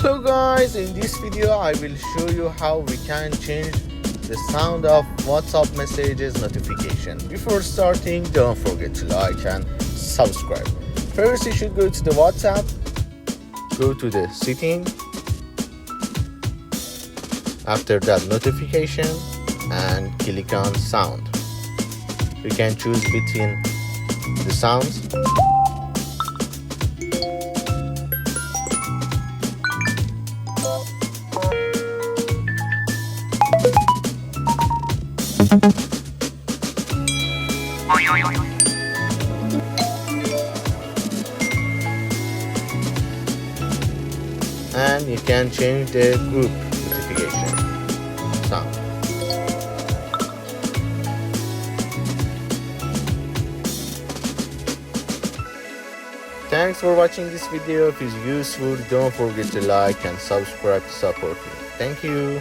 Hello guys, in this video I will show you how we can change the sound of WhatsApp messages notification. Before starting, don't forget to like and subscribe. First you should go to the WhatsApp, go to the setting, after that notification, and click on sound. You can choose between the sounds. And you can change the group notification sound. Thanks for watching this video. If it's useful, don't forget to like and subscribe to support me. Thank you.